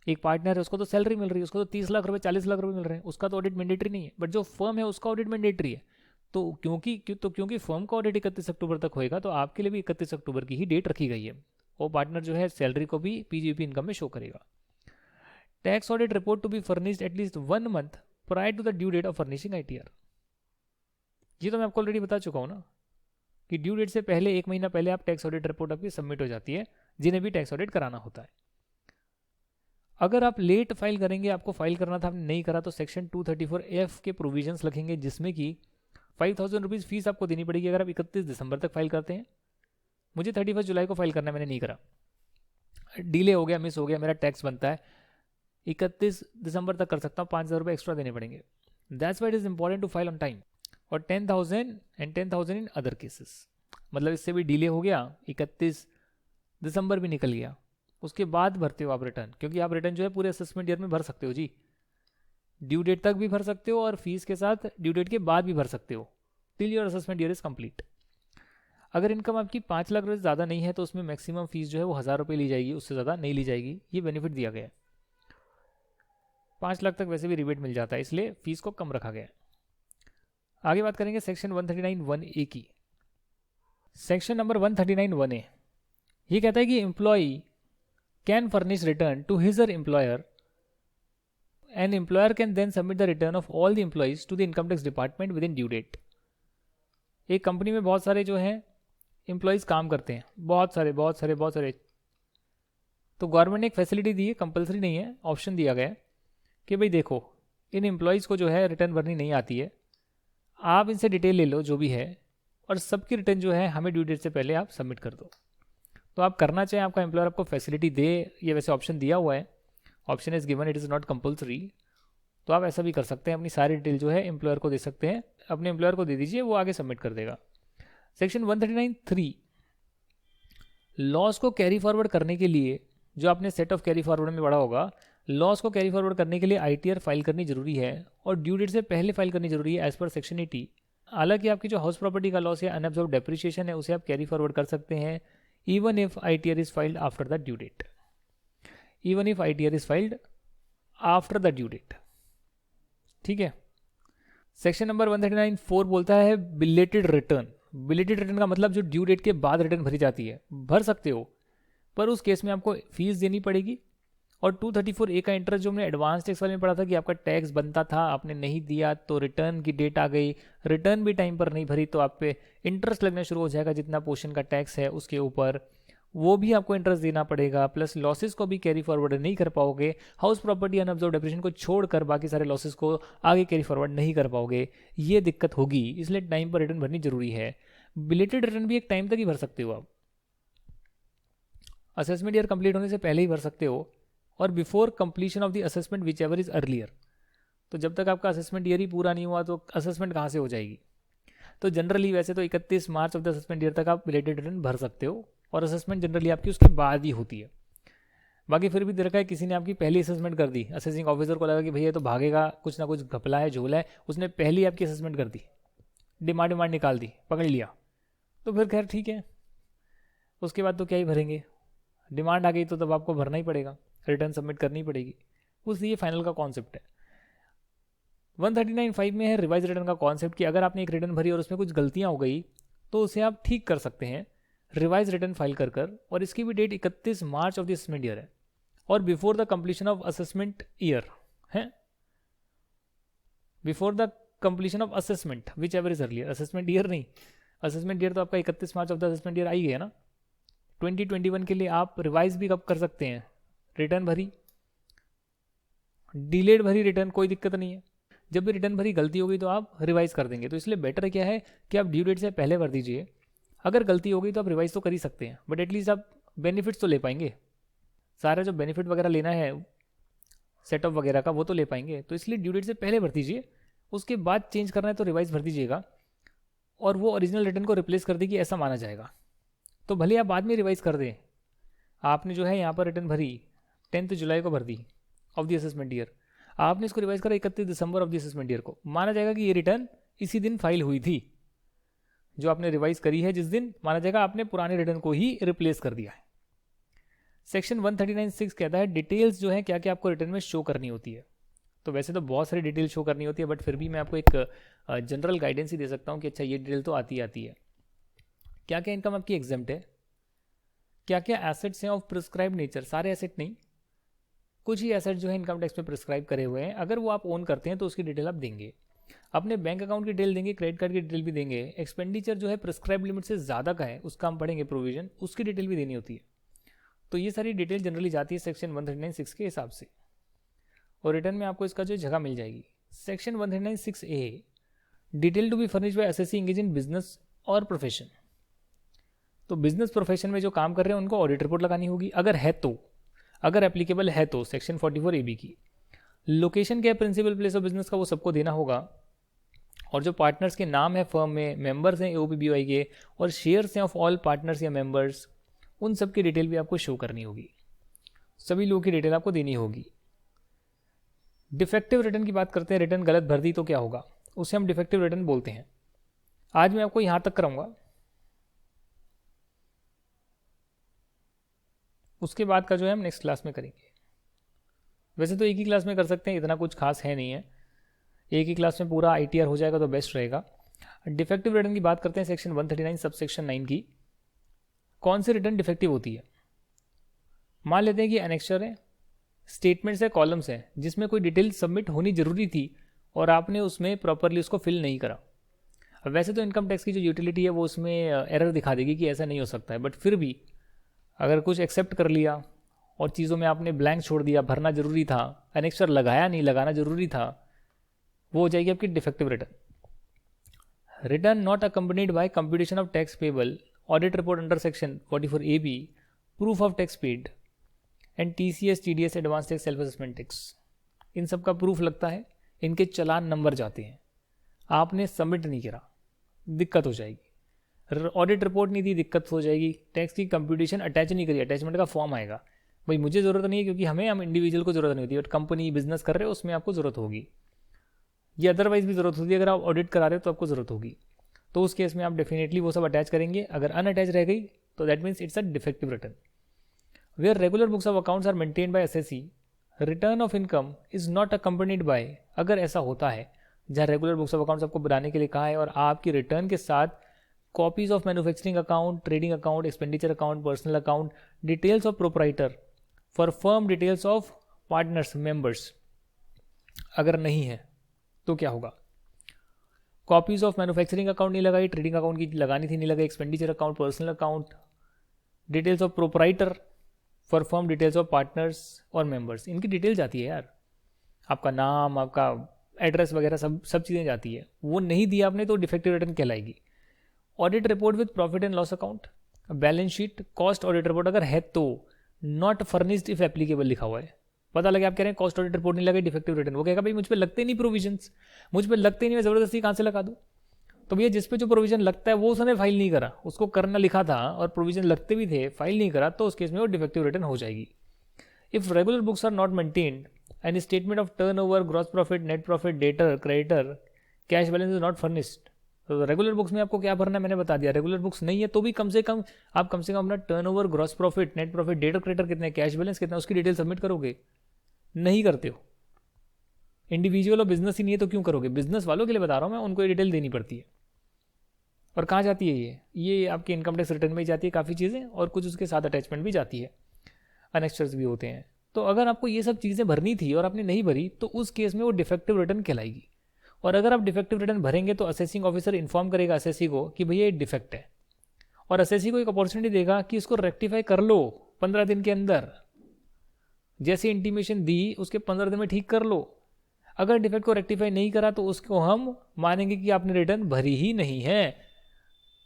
एक पार्टनर है, उसको तो सैलरी मिल रही है, उसको तो 30 लाख रुपए 40 लाख रुपए मिल रहे हैं, उसका तो ऑडिट मैंडेटरी नहीं है, बट जो फर्म है उसका ऑडिट मैंडेटरी है। तो क्योंकि फर्म का ऑडिट 31 अक्टूबर तक होएगा तो आपके लिए भी 31 अक्टूबर की ही डेट रखी गई है। वो पार्टनर जो है सैलरी को भी PGP इनकम में शो करेगा। Tax audit report to be furnished at least 1 month prior to the due date of furnishing ITR। ये तो मैं आपको ऑलरेडी बता चुका हूँ ना कि ड्यू डेट से पहले 1 महीना पहले आप टैक्स ऑडिट रिपोर्ट आपकी सबमिट हो जाती है, जिन्हें भी टैक्स ऑडिट कराना होता है। अगर आप लेट फाइल करेंगे, आपको फाइल करना था आपने नहीं करा, तो सेक्शन 234F के प्रोविजंस लगेंगे, जिसमें कि 5,000 रुपीज़ फीस आपको देनी पड़ेगी अगर आप 31 दिसंबर तक फाइल करते हैं। मुझे 31 जुलाई को फाइल करना है, मैंने नहीं करा, डिले हो गया, मिस हो गया, मेरा टैक्स बनता है 31 दिसंबर तक कर सकता हूँ, 5,000 रुपये एक्स्ट्रा देने पड़ेंगे। That's why it is important to file on time. और 10,000 इन अदर केसेस। मतलब इससे भी डिले हो गया, 31 दिसंबर भी निकल गया, उसके बाद भरते हो आप रिटर्न, क्योंकि आप रिटर्न जो है पूरे असेसमेंट ईयर में भर सकते हो जी, ड्यू डेट तक भी भर सकते हो और फीस के साथ ड्यू डेट के बाद भी भर सकते हो, till your assessment year is complete. अगर इनकम आपकी 5 लाख रुपये से ज़्यादा नहीं है तो उसमें मैक्सिमम फीस जो है वो 1000 रुपये ली जाएगी, उससे ज़्यादा नहीं ली जाएगी, ये बेनिफिट दिया गया है। 5 लाख तक वैसे भी रिबेट मिल जाता है, इसलिए फीस को कम रखा गया है। आगे बात करेंगे सेक्शन 139(1)(a) की। सेक्शन नंबर 139(1)(a) ये कहता है कि employ can furnish return to his employer and employer can then submit the return of all the employees to the income tax department within due date. एक company में बहुत सारे जो हैं एम्प्लॉयज़ काम करते हैं, बहुत सारे। तो गवर्नमेंट ने एक फैसिलिटी दी है, कंपलसरी नहीं है, ऑप्शन दिया गया है कि भाई देखो इन एम्प्लॉयज़ को जो है रिटर्न भरनी नहीं आती है, आप इनसे डिटेल ले लो जो भी है, और सबकी रिटर्न जो है हमें ड्यू डेट से पहले आप सबमिट कर दो। तो आप करना चाहें, आपका एम्प्लॉयर आपको फैसिलिटी दे, ये वैसे ऑप्शन दिया हुआ है, option is given, it is not compulsory, तो आप ऐसा भी कर सकते हैं, अपनी सारी डिटेल जो है एम्प्लॉयर को दे सकते हैं, अपने एम्प्लॉयर को दे दीजिए, वो आगे सबमिट कर देगा। सेक्शन 139(3) लॉस को कैरी फॉरवर्ड करने के लिए, जो आपने सेट ऑफ कैरी फॉरवर्ड में पढ़ा होगा, लॉस को कैरी फॉरवर्ड करने के लिए ITR फाइल करनी जरूरी है और ड्यू डेट से पहले फाइल करनी जरूरी है एज पर सेक्शन 80। हालांकि आपकी जो हाउस प्रॉपर्टी का लॉस या अनअब्जॉर्ब डेप्रिसिएशन है उसे आप कैरी फॉरवर्ड कर सकते हैं even if ITR is filed after the due date, even if ITR is filed after the due date, ठीक है। सेक्शन नंबर 139(4) बोलता है बिलेटेड रिटर्न। बिलेटेड रिटर्न का मतलब जो ड्यू डेट के बाद रिटर्न भरी जाती है, भर सकते हो, पर उस केस में आपको फीस देनी पड़ेगी। और 234(a) का इंटरेस्ट जो हमने एडवांस टैक्स वाले में पढ़ा था कि आपका टैक्स बनता था, आपने नहीं दिया तो रिटर्न की डेट आ गई, रिटर्न भी टाइम पर नहीं भरी तो आप पे इंटरेस्ट लगना शुरू हो जाएगा, जितना पोर्शन का टैक्स है उसके ऊपर वो भी आपको इंटरेस्ट देना पड़ेगा, प्लस लॉसेस को भी कैरी फॉरवर्ड नहीं कर पाओगे। हाउस प्रॉपर्टी अनअब्जॉर्ब डेप्रिसिएशन को छोड़कर बाकी सारे लॉसेस को आगे कैरी फॉरवर्ड नहीं कर पाओगे, ये दिक्कत होगी, इसलिए टाइम पर रिटर्न भरनी जरूरी है। बिलेटेड रिटर्न भी एक टाइम तक ही भर सकते हो आप, असेसमेंट ईयर कंप्लीट होने से पहले ही भर सकते हो, और before completion of the assessment whichever is earlier. तो जब तक आपका असेसमेंट ईयर ही पूरा नहीं हुआ तो असेसमेंट कहाँ से हो जाएगी। तो जनरली वैसे तो 31 March of the assessment year तक आप बिलेटेड रिटर्न भर सकते हो, और असेसमेंट जनरली आपकी उसके बाद ही होती है। बाकी फिर भी देखा है किसी ने आपकी पहली असेसमेंट कर दी, असेसिंग ऑफिसर को लगा कि भैया तो भागेगा, कुछ ना कुछ घपला है, झोला है, उसने पहली आपकी असेसमेंट कर दी, डिमांड निकाल दी, पकड़ लिया, तो फिर खैर ठीक है, उसके बाद तो क्या ही भरेंगे, डिमांड आ गई तो तब आपको भरना ही पड़ेगा, रिटर्न सबमिट करनी पड़ेगी, उसलिए फाइनल का कॉन्सेप्ट है। 139(5) में है रिवाइज रिटर्न का कॉन्सेप्ट कि अगर आपने एक रिटर्न भरी और उसमें कुछ गलतियां हो गई तो उसे आप ठीक कर सकते हैं रिवाइज रिटर्न फाइल कर, और इसकी भी date 31 March of the assessment year है और before the completion of assessment year है, before the completion of assessment whichever is earlier, assessment year नहीं, असेसमेंट ईयर तो आपका 31 March of the assessment year आई गया ना। 2021 के लिए आप रिवाइज भी कब कर सकते हैं, रिटर्न भरी, डिलेड भरी रिटर्न, कोई दिक्कत नहीं है, जब भी रिटर्न भरी गलती होगी तो आप रिवाइज कर देंगे। तो इसलिए बेटर क्या है कि आप ड्यू डेट से पहले भर दीजिए, अगर गलती होगी तो आप रिवाइज तो कर ही सकते हैं, बट एटलीस्ट आप बेनिफिट्स तो ले पाएंगे, सारा जो बेनिफिट वगैरह लेना है सेटअप वगैरह का वो तो ले पाएंगे। तो इसलिए ड्यू डेट से पहले भर दीजिए, उसके बाद चेंज करना है तो रिवाइज भर दीजिएगा, और वो ओरिजिनल रिटर्न को रिप्लेस कर देगी ऐसा माना जाएगा। तो भले आप बाद में रिवाइज कर दें, आपने जो है यहाँ पर रिटर्न भरी 10 जुलाई को भर the of the assessment year, आपने इसको रिवाइज करा 31 December of the assessment year को, माना जाएगा कि ये रिटर्न इसी दिन फाइल हुई थी, जो आपने रिवाइज करी है जिस दिन, माना जाएगा आपने पुराने रिटर्न को ही रिप्लेस कर दिया है। सेक्शन 139(6) कहता है डिटेल्स जो है क्या क्या आपको रिटर्न में शो करनी होती है। तो वैसे तो बहुत सारी डिटेल शो करनी होती है, बट फिर भी मैं आपको एक जनरल गाइडेंस ही दे सकता हूँ कि अच्छा ये डिटेल तो आती है। क्या क्या इनकम आपकी एग्जेम्प्ट है, क्या क्या एसेट्स हैं ऑफ प्रिस्क्राइब नेचर, सारे एसेट नहीं, कुछ ही एसेट जो है इनकम टैक्स में प्रिस्क्राइब करे हुए हैं, अगर वो आप ओन करते हैं तो उसकी डिटेल आप देंगे, अपने बैंक अकाउंट की डिटेल देंगे, क्रेडिट कार्ड की डिटेल भी देंगे, एक्सपेंडिचर जो है प्रिस्क्राइब लिमिट से ज़्यादा का है उसका हम पढ़ेंगे प्रोविजन, उसकी डिटेल भी देनी होती है। तो ये सारी डिटेल जनरली जाती है सेक्शन 139(6) के हिसाब से, और रिटर्न में आपको इसका जो जगह मिल जाएगी। Section 139(6)(a) detail to be furnished by SSC engage in business और प्रोफेशन। तो बिजनेस प्रोफेशन में जो काम कर रहे हैं उनको ऑडिट रिपोर्ट लगानी होगी, अगर है तो, अगर एप्लीकेबल है तो सेक्शन 44AB की। लोकेशन क्या है प्रिंसिपल प्लेस ऑफ बिजनेस का, वो सबको देना होगा, और जो पार्टनर्स के नाम है फर्म में, मेंबर्स हैं AOPBY के, और शेयर्स हैं ऑफ ऑल पार्टनर्स या मेंबर्स, उन सब की डिटेल भी आपको शो करनी होगी, सभी लोगों की डिटेल आपको देनी होगी। डिफेक्टिव रिटर्न की बात करते हैं, रिटर्न गलत भर दी तो क्या होगा, उसे हम डिफेक्टिव रिटर्न बोलते हैं। आज मैं आपको यहाँ तक कराऊंगा, उसके बाद का जो है हम नेक्स्ट क्लास में करेंगे। वैसे तो एक ही क्लास में कर सकते हैं, इतना कुछ खास है नहीं है, एक ही क्लास में पूरा ITR हो जाएगा तो बेस्ट रहेगा। डिफेक्टिव रिटर्न की बात करते हैं, सेक्शन 139 सबसेक्शन 9 की। कौन सी रिटर्न डिफेक्टिव होती है? मान लेते हैं कि एनेक्चर है, स्टेटमेंट्स है, कॉलम्स है, जिसमें कोई डिटेल सबमिट होनी जरूरी थी और आपने उसमें प्रॉपरली उसको फिल नहीं करा। अब वैसे तो इनकम टैक्स की जो यूटिलिटी है वो उसमें एरर दिखा देगी कि ऐसा नहीं हो सकता है, बट फिर भी अगर कुछ एक्सेप्ट कर लिया और चीज़ों में आपने ब्लैंक छोड़ दिया, भरना जरूरी था, एनेक्चर लगाया नहीं, लगाना जरूरी था, वो हो जाएगी आपकी defective return. Return not accompanied by computation of tax payable, audit report under section 44AB, proof of tax paid and TCS TDS advance tax self assessment tax, इन सब का प्रूफ लगता है, इनके चालान नंबर जाते हैं, आपने सबमिट नहीं करा, दिक्कत हो जाएगी। ऑडिट रिपोर्ट नहीं दी, दिक्कत हो जाएगी। टैक्स की कंप्यूटेशन अटैच नहीं करी, अटैचमेंट का फॉर्म आएगा, भाई मुझे ज़रूरत नहीं है क्योंकि हम इंडिविजुअल को ज़रूरत नहीं होती, बट कंपनी बिजनेस कर रहे हो उसमें आपको ज़रूरत होगी, ये अदरवाइज भी ज़रूरत होती है, अगर आप ऑडिट करा रहे हो तो आपको ज़रूरत होगी, तो उस केस में आप डेफिनेटली वो सब अटैच करेंगे। अगर अनअटैच रह गई तो that means it's a defective return. Where regular books of accounts are maintained by SSE, return of income is not accompanied by, अगर ऐसा होता है जहाँ रेगुलर बुक्स ऑफ अकाउंट्स आपको बनाने के लिए कहा है और आपकी रिटर्न के साथ copies of manufacturing account, trading account, expenditure account, personal account, details of proprietor, for firm details of partners members, अगर नहीं है तो क्या होगा? कॉपीज ऑफ मैन्युफैक्चरिंग अकाउंट नहीं लगाई, ट्रेडिंग अकाउंट की लगानी थी नहीं लगाई, expenditure account, personal account, details of proprietor, for firm details of partners और मेंबर्स, इनकी डिटेल जाती है यार, आपका नाम, आपका एड्रेस वगैरह सब चीज़ें जाती है, वो नहीं दिया आपने तो डिफेक्टिव रिटर्न कहलाएगी। Audit report with profit and loss account, balance sheet, cost audit report अगर है तो, नॉट फर्निश्ड इफ एप्लीकेबल लिखा हुआ है, पता लगे आप कह रहे हैं कॉस्ट ऑडिट रिपोर्ट नहीं लगे, डिफेक्टिव रिटर्न, वो कहेगा भाई मुझ पे लगते नहीं प्रोविजंस, मुझ पे लगते नहीं, मैं ज़बरदस्ती कहाँ से लगा दूँ? तो भैया जिस पे जो प्रोविजन लगता है वो उसने फाइल नहीं करा, उसको करना लिखा था और प्रोविजन लगते भी थे, फाइल नहीं करा, तो उस केस में वो डिफेक्टिव रिटर्न हो जाएगी। If regular books are not maintained and statement of turnover, gross profit, net profit, debtor, creditor, cash balance is not furnished, तो रेगुलर बुक्स में आपको क्या भरना है मैंने बता दिया। रेगुलर बुक्स नहीं है तो भी कम से कम अपना turnover, gross profit, net profit, debtor, creditor कितने, कैश बैलेंस कितना, उसकी डिटेल सबमिट करोगे। नहीं करते हो, इंडिविजुअल और बिजनेस ही नहीं है तो क्यों करोगे? बिजनेस वालों के लिए बता रहा हूँ मैं, उनको ये डिटेल देनी पड़ती है। और कहाँ जाती है ये आपके इनकम टैक्स रिटर्न में ही जाती है काफ़ी चीज़ें, और कुछ उसके साथ अटैचमेंट भी जाती है, अनेक्स्चर्स भी होते हैं। तो अगर आपको ये सब चीज़ें भरनी थी और आपने नहीं भरी तो उस केस में वो डिफेक्टिव रिटर्न कहलाएगी। और अगर आप डिफेक्टिव रिटर्न भरेंगे तो असेसिंग ऑफिसर इन्फॉर्म करेगा असेसी को कि भैया ये डिफेक्ट है, और असेसी को एक अपॉर्चुनिटी देगा कि इसको रेक्टिफाई कर लो 15 दिन के अंदर, जैसे इंटीमेशन दी उसके 15 दिन में ठीक कर लो। अगर डिफेक्ट को रेक्टिफाई नहीं करा तो उसको हम मानेंगे कि आपने रिटर्न भरी ही नहीं है,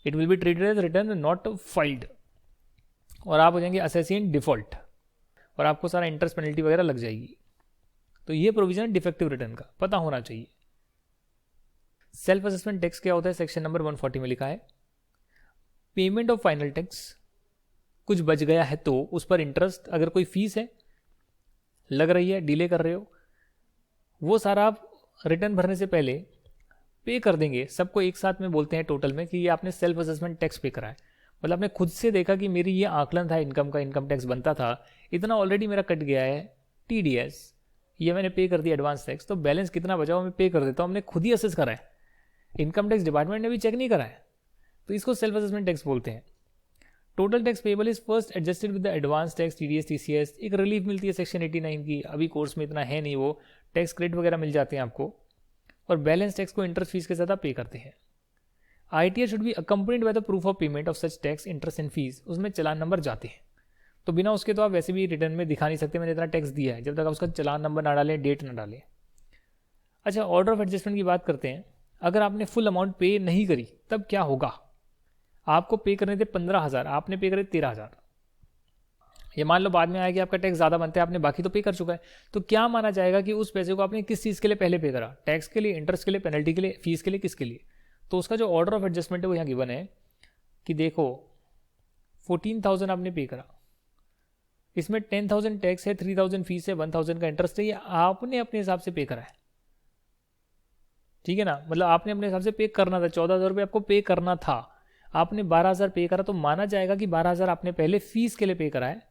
it will be treated as return not filed, और आप हो जाएंगे असेसी इन डिफॉल्ट, और आपको सारा इंटरेस्ट पेनल्टी वगैरह लग जाएगी। तो ये प्रोविजन डिफेक्टिव रिटर्न का पता होना चाहिए। सेल्फ असेसमेंट टैक्स क्या होता है? सेक्शन नंबर 140 में लिखा है, पेमेंट ऑफ फाइनल टैक्स, कुछ बच गया है तो उस पर इंटरेस्ट, अगर कोई फीस है लग रही है, डिले कर रहे हो, वो सारा आप रिटर्न भरने से पहले पे कर देंगे। सबको एक साथ में बोलते हैं टोटल में कि ये आपने सेल्फ असेसमेंट टैक्स पे करा है, मतलब आपने खुद से देखा कि मेरी ये आकलन था इनकम का, इनकम टैक्स बनता था, इतना ऑलरेडी मेरा कट गया है, TDS ये मैंने पे कर दिया एडवांस टैक्स, तो बैलेंस कितना बचा हुआ मैं पे कर देता हूँ, हमने खुद ही असेस करा है, इनकम टैक्स डिपार्टमेंट ने भी चेक नहीं करा है, तो इसको सेल्फ असेसमेंट टैक्स बोलते हैं। Total tax payable is first adjusted with the advance tax, TDS TCS, एक रिलीफ मिलती है सेक्शन 89 की, अभी कोर्स में इतना है नहीं, वो टैक्स क्रेडिट वगैरह मिल जाते हैं आपको, और बैलेंस टैक्स को इंटरेस्ट फीस के साथ आप पे करते हैं। ITR should be accompanied by the proof of payment of such tax, interest and fees, उसमें चालान नंबर जाते हैं, तो बिना उसके तो आप वैसे भी रिटर्न में दिखा नहीं सकते मैंने इतना टैक्स दिया है, जब तक आप उसका चालान नंबर ना डालें, डेट ना डालें। अच्छा, ऑर्डर ऑफ एडजस्टमेंट की बात करते हैं। अगर आपने फुल अमाउंट पे नहीं करी तब क्या होगा? आपको पे करने थे 15,000, आपने पे करे 13,000, ये मान लो बाद में आया कि आपका टैक्स ज़्यादा बनता है, आपने बाकी तो पे कर चुका है, तो क्या माना जाएगा कि उस पैसे को आपने किस चीज़ के लिए पहले पे करा, टैक्स के लिए, इंटरेस्ट के लिए, पेनल्टी के लिए, फीस के लिए, किसके लिए। तो उसका जो ऑर्डर ऑफ एडजस्टमेंट है वो यहाँ गिवन है कि देखो 14,000 आपने पे करा, इसमें 10,000 टैक्स है, 3,000 फीस है, 1,000 का इंटरेस्ट है, ये आपने अपने हिसाब से पे करा है, ठीक है ना। मतलब आपने अपने हिसाब से पे करना था, 14,000 रुपये आपको पे करना था, आपने 12,000 पे करा, तो माना जाएगा कि 12,000 आपने पहले फीस के लिए पे करा है,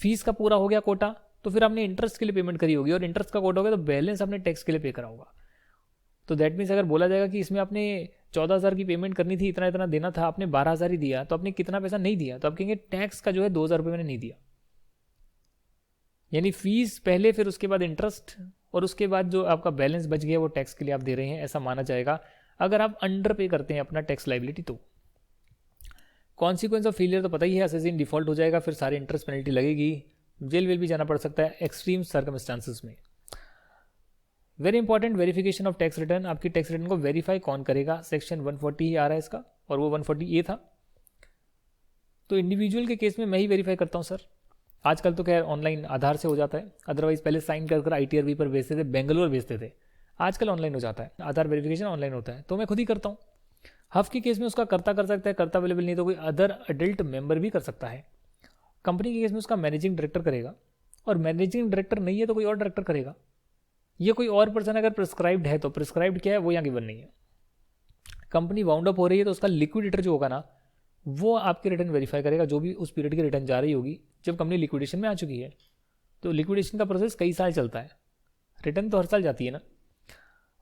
फीस का पूरा हो गया कोटा, तो फिर आपने इंटरेस्ट के लिए पेमेंट करी होगी, और इंटरेस्ट का कोटा हो गया तो बैलेंस आपने टैक्स के लिए पे करा होगा। तो दैट मीन्स अगर बोला जाएगा कि इसमें आपने 14,000 की पेमेंट करनी थी, इतना इतना देना था, आपने 12,000 ही दिया, तो आपने कितना पैसा नहीं दिया, तो आप कहेंगे टैक्स का जो है 2,000 रुपये मैंने नहीं दिया। यानी फीस पहले, फिर उसके बाद इंटरेस्ट, और उसके बाद जो आपका बैलेंस बच गया वो टैक्स के लिए आप दे रहे हैं, ऐसा माना जाएगा अगर आप अंडर पे करते हैं अपना टैक्स लाइबिलिटी। तो कॉन्सिक्वेंस ऑफ फेलियर तो पता ही है, असेसिंग डिफॉल्ट हो जाएगा, फिर सारे इंटरेस्ट पेनल्टी लगेगी, जेल वेल भी जाना पड़ सकता है एक्सट्रीम सर्कमस्टांसिस में। Very important, verification of tax return, आपकी टैक्स रिटर्न को वेरीफाई कौन करेगा, सेक्शन 140 ही आ रहा है इसका, और वो 140A था। तो इंडिविजुअल के केस में मैं ही वेरीफाई करता हूँ सर, आजकल तो क्या ऑनलाइन आधार से हो जाता है, अदरवाइज पहले साइन कर ITRV पर भेजते थे, बेंगलोर भेजते थे, आजकल ऑनलाइन हो जाता है, आधार वेरिफिकेशन ऑनलाइन होता है, तो मैं खुद ही करता हूँ। हफ के केस में उसका कर्ता कर सकता है, कर्ता अवेलेबल नहीं तो कोई अदर अडल्ट मेंबर भी कर सकता है। कंपनी के केस में उसका मैनेजिंग डायरेक्टर करेगा, और मैनेजिंग डायरेक्टर नहीं है तो कोई और डायरेक्टर करेगा। ये कोई और पर्सन अगर प्रिस्क्राइब्ड है, तो प्रिस्क्राइब्ड क्या है वो यहाँ गिवन नहीं है। कंपनी वाउंड अप हो रही है तो उसका लिक्विडेटर जो होगा ना, वो आपके रिटर्न वेरीफाई करेगा, जो भी उस पीरियड की रिटर्न जा रही होगी जब कंपनी लिक्विडेशन में आ चुकी है। तो लिक्विडेशन का प्रोसेस कई साल चलता है, रिटर्न तो हर साल जाती है ना।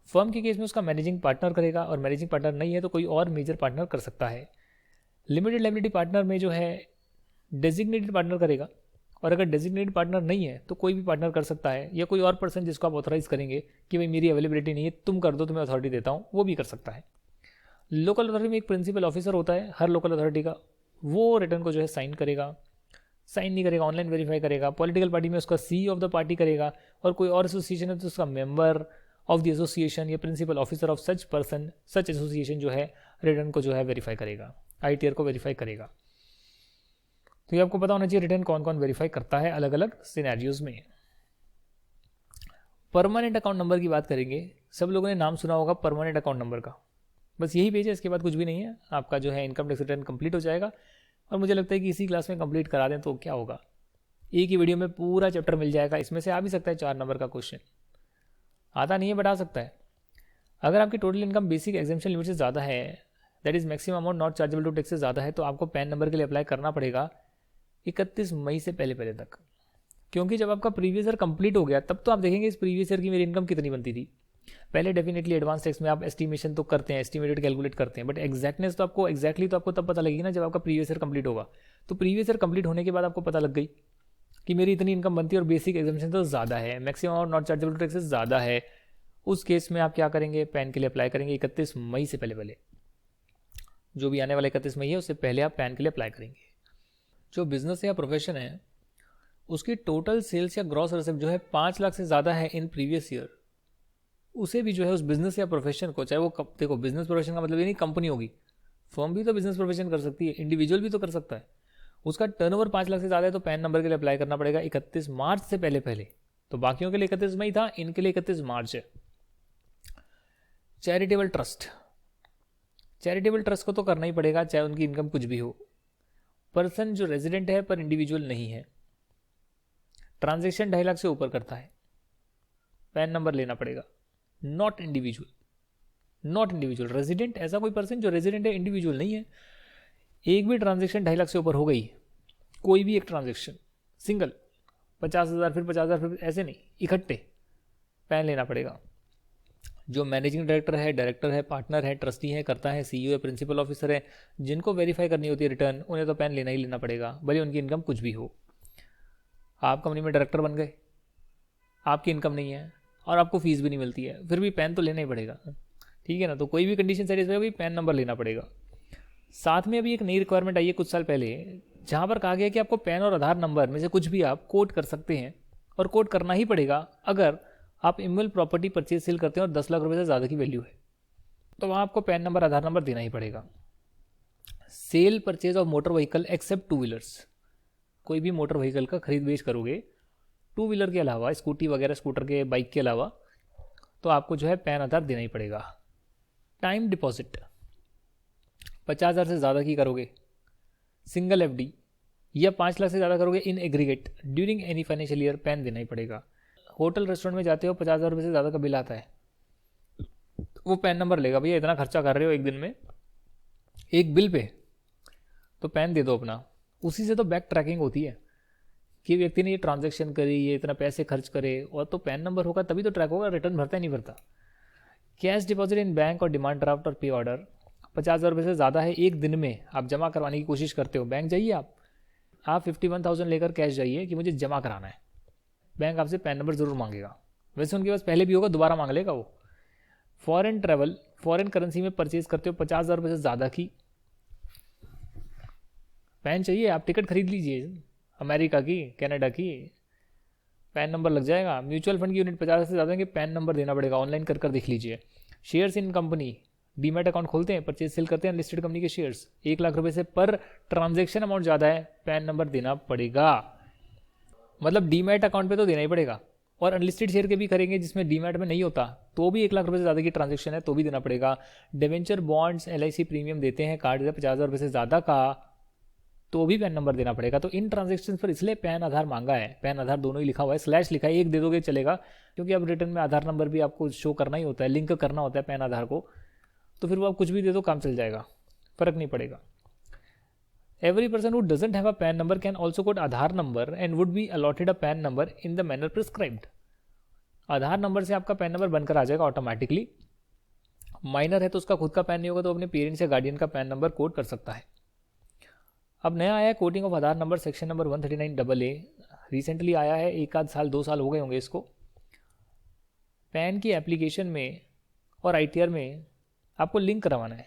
फर्म के केस में उसका मैनेजिंग पार्टनर करेगा, और मैनेजिंग पार्टनर नहीं है तो कोई और मेजर पार्टनर कर सकता है। लिमिटेड लायबिलिटी पार्टनर में जो है डेजिग्नेटेड पार्टनर करेगा, और अगर डेजिग्नेटेड पार्टनर नहीं है तो कोई भी पार्टनर कर सकता है, या कोई और पर्सन जिसको आप ऑथराइज करेंगे कि भाई मेरी अवेलेबिलिटी नहीं है, तुम कर दो, तुम्हें अथॉरिटी देता हूँ, वो भी कर सकता है। लोकल अथॉरिटी में एक प्रिंसिपल ऑफिसर होता है हर लोकल अथॉरिटी का, वो रिटर्न को जो है साइन करेगा, साइन नहीं करेगा ऑनलाइन वेरीफाई करेगा। पॉलिटिकल पार्टी में उसका सी ऑफ द पार्टी करेगा, और कोई और एसोसिएशन है तो उसका मेंबर ऑफ द एसोसिएशन या principal officer of such person such association जो है रिटर्न को जो है वेरीफाई करेगा, ITR को वेरीफाई करेगा। तो ये आपको पता होना चाहिए रिटर्न कौन कौन वेरीफाई करता है अलग अलग सिनेरियोज में। परमानेंट अकाउंट नंबर की बात करेंगे, सब लोगों ने नाम सुना होगा परमानेंट अकाउंट नंबर का, बस यही पेज है, इसके बाद कुछ भी नहीं है। आपका जो है इनकम टैक्स रिटर्न कंप्लीट हो जाएगा, और मुझे लगता है कि इसी क्लास में कंप्लीट करा दें तो क्या होगा, एक ही वीडियो में पूरा चैप्टर मिल जाएगा। इसमें से आ भी सकता है 4 नंबर का क्वेश्चन, आता नहीं है बट आ सकता है। अगर आपकी total income basic exemption limit से ज़्यादा है, that is maximum amount not chargeable to tax से ज़्यादा है, तो आपको पैन नंबर के लिए अप्लाई करना पड़ेगा 31 मई से पहले तक, क्योंकि जब आपका प्रीवियस ईयर कंप्लीट हो गया तब तो आप देखेंगे इस प्रीवियस ईयर की मेरी इनकम कितनी बनती थी। पहले डेफिनेटली एडवांस टैक्स में आप एस्टिमेशन तो करते हैं, एस्टिमेटेड कैलकुलेट करते हैं, बट एक्जैक्टनेस तो आपको एक्जैक्टली तो आपको तब पता लगेगी ना जब आपका प्रीवियस ईयर कंप्लीट होगा। तो प्रीवियस ईयर कंप्लीट होने के बाद आपको पता लग गई कि मेरी इतनी इनकम बनती है और बेसिक एग्जामिशन तो ज़्यादा है, मैक्सिमम और नॉट चार्जेबल टू टैक्सेस ज़्यादा है। उस केस में आप क्या करेंगे, पैन के लिए अप्लाई करेंगे 31 मई से पहले, जो भी आने वाला 31 मई है उससे पहले आप पैन के लिए अप्लाई करेंगे। जो बिजनेस या प्रोफेशन है उसकी टोटल सेल्स या ग्रॉस रिसिप्ट जो है 5 लाख से ज़्यादा है इन प्रीवियस ईयर, उसे भी जो है उस बिजनेस या प्रोफेशन को, चाहे वो देखो बिजनेस प्रोफेशन का मतलब ये नहीं कंपनी होगी, फर्म भी तो बिजनेस प्रोफेशन कर सकती है, इंडिविजुअल भी तो कर सकता है, उसका टर्नओवर 5 लाख से ज़्यादा है तो पैन नंबर के लिए अप्लाई करना पड़ेगा 31 मार्च से पहले। तो बाकियों के लिए 31 मई था, इनके लिए 31 मार्च है। चैरिटेबल ट्रस्ट, चैरिटेबल ट्रस्ट को तो करना ही पड़ेगा चाहे उनकी इनकम कुछ भी हो। पर्सन जो रेजिडेंट है पर इंडिविजुअल नहीं है, ट्रांजैक्शन 2.5 लाख से ऊपर करता है, पैन नंबर लेना पड़ेगा। Not individual, not individual, resident ऐसा कोई पर्सन जो रेजिडेंट है, इंडिविजुअल नहीं है, एक भी ट्रांजैक्शन 2.5 लाख से ऊपर हो गई, कोई भी एक ट्रांजैक्शन सिंगल 50,000 फिर 50,000 फिर ऐसे नहीं, इकट्ठे पैन लेना पड़ेगा। जो मैनेजिंग डायरेक्टर है, डायरेक्टर है, पार्टनर है, ट्रस्टी है, करता है, CEO है, प्रिंसिपल ऑफिसर है, जिनको वेरीफाई करनी होती है रिटर्न, उन्हें तो पैन लेना ही लेना पड़ेगा, भले उनकी इनकम कुछ भी हो। आप कंपनी में डायरेक्टर बन गए, आपकी इनकम नहीं है और आपको फीस भी नहीं मिलती है, फिर भी पैन तो लेना ही पड़ेगा, ठीक है ना। तो कोई भी कंडीशन सेटिस्फाई होगी पैन नंबर लेना पड़ेगा। साथ में अभी एक नई रिक्वायरमेंट आई है कुछ साल पहले, जहाँ पर कहा गया कि आपको पैन और आधार नंबर में से कुछ भी आप कोड कर सकते हैं, और कोड करना ही पड़ेगा अगर आप इमूवेबल प्रॉपर्टी परचेज सेल करते हैं और 10 लाख रुपये से ज़्यादा की वैल्यू है, तो वहाँ आपको पैन नंबर आधार नंबर देना ही पड़ेगा। Sale purchase of motor vehicle except 2 wheelers, कोई भी मोटर व्हीकल का खरीद बेच करोगे, टू व्हीलर के अलावा, स्कूटी वगैरह, स्कूटर के, बाइक के अलावा, तो आपको जो है पैन आधार देना ही पड़ेगा। टाइम डिपॉजिट 50,000 से ज़्यादा की करोगे, सिंगल एफडी, या 5 लाख से ज़्यादा करोगे in aggregate during any financial year, pan देना ही पड़ेगा। होटल रेस्टोरेंट में जाते हो, 50,000 रुपये से ज़्यादा का बिल आता है, वो पैन नंबर लेगा, भैया इतना खर्चा कर रहे हो एक दिन में एक बिल पे, तो पैन दे दो अपना। उसी से तो बैक ट्रैकिंग होती है कि व्यक्ति ने ये ट्रांजैक्शन करी, ये इतना पैसे खर्च करे, और तो पैन नंबर होगा तभी तो ट्रैक होगा, रिटर्न भरता ही नहीं भरता। कैश डिपॉजिट इन बैंक और डिमांड ड्राफ्ट और पे ऑर्डर 50,000 रुपये से ज़्यादा है, एक दिन में आप जमा करवाने की कोशिश करते हो, बैंक जाइए आप 51,000 लेकर कैश जाइए कि मुझे जमा कराना है, बैंक आपसे पैन नंबर ज़रूर मांगेगा। वैसे उनके पास पहले भी होगा, दोबारा मांग लेगा वो। फॉरेन ट्रैवल, फॉरेन करेंसी में परचेज करते हो 50,000 रुपये से ज़्यादा की, पैन चाहिए, आप टिकट खरीद लीजिए अमेरिका की, कनाडा की, पैन नंबर लग जाएगा। म्यूचुअल फंड की यूनिट 50 से ज़्यादा के पैन नंबर देना पड़ेगा, ऑनलाइन कर देख लीजिए। Shares in company, demat account खोलते हैं, परचेज सेल करते हैं लिस्टेड कंपनी के शेयर्स, 1 लाख रुपए से पर ट्रांजैक्शन अमाउंट ज़्यादा है, पैन नंबर देना पड़ेगा। मतलब डीमैट अकाउंट पे तो देना ही पड़ेगा, और अनलिस्टेड शेयर के भी करेंगे जिसमें डीमैट में नहीं होता, तो भी 1 लाख रुपए से ज़्यादा की ट्रांजैक्शन है तो भी देना पड़ेगा। डिवेंचर, बॉन्ड्स, LIC प्रीमियम देते हैं, कार्ड 50,000 रुपये से ज़्यादा का, तो भी पैन नंबर देना पड़ेगा। तो इन ट्रांजेक्शन पर इसलिए पैन आधार मांगा है, पैन आधार दोनों ही लिखा हुआ है, स्लैश लिखा है, एक दे दोगे चलेगा, क्योंकि अब रिटर्न में आधार नंबर भी आपको शो करना ही होता है, लिंक करना होता है पैन आधार को, तो फिर वो आप कुछ भी दे दो काम चल जाएगा, फर्क नहीं पड़ेगा। Every person who doesn't have a PAN number can also quote Aadhaar number and would be allotted a PAN number in the manner prescribed. Aadhaar number से आपका पैन नंबर बनकर आ जाएगा ऑटोमेटिकली। माइनर है तो उसका खुद का पैन नहीं होगा तो अपने पेरेंट्स या गार्डियन का पैन नंबर कोड कर सकता है। अब नया आया है coding of Aadhaar number, section number 139AA, recently आया है, 1 आध साल 2 साल हो गए होंगे इसको। पैन की एप्लीकेशन में और ITR में आपको लिंक करवाना है,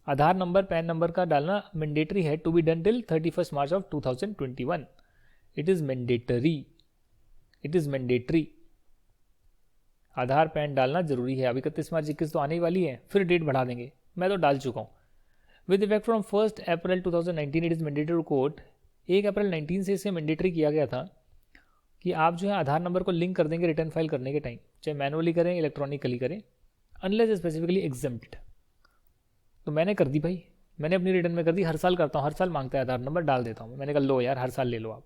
आधार नंबर पैन नंबर का डालना मैंडेटरी है, to be done till 31 March of 2021। It is mandatory, it is mandatory, Aadhaar PAN डालना जरूरी है। अभी 31 मार्च 21 तो आने ही वाली है, फिर डेट बढ़ा देंगे, मैं तो डाल चुका हूँ। With effect from 1 April 2019 it is mandatory code. 1 अप्रैल 19 से इसे मैंडेटरी किया गया था कि आप जो है आधार नंबर को लिंक कर देंगे रिटर्न फाइल करने के टाइम, चाहे मैनुअली करें इलेक्ट्रॉनिकली करें, अनलेस स्पेसिफिकली एग्जम्प्टेड। तो मैंने कर दी भाई, मैंने अपनी रिटर्न में कर दी, हर साल करता हूँ, हर साल मांगता है आधार नंबर, डाल देता हूँ। मैंने कहा लो यार हर साल ले लो आप।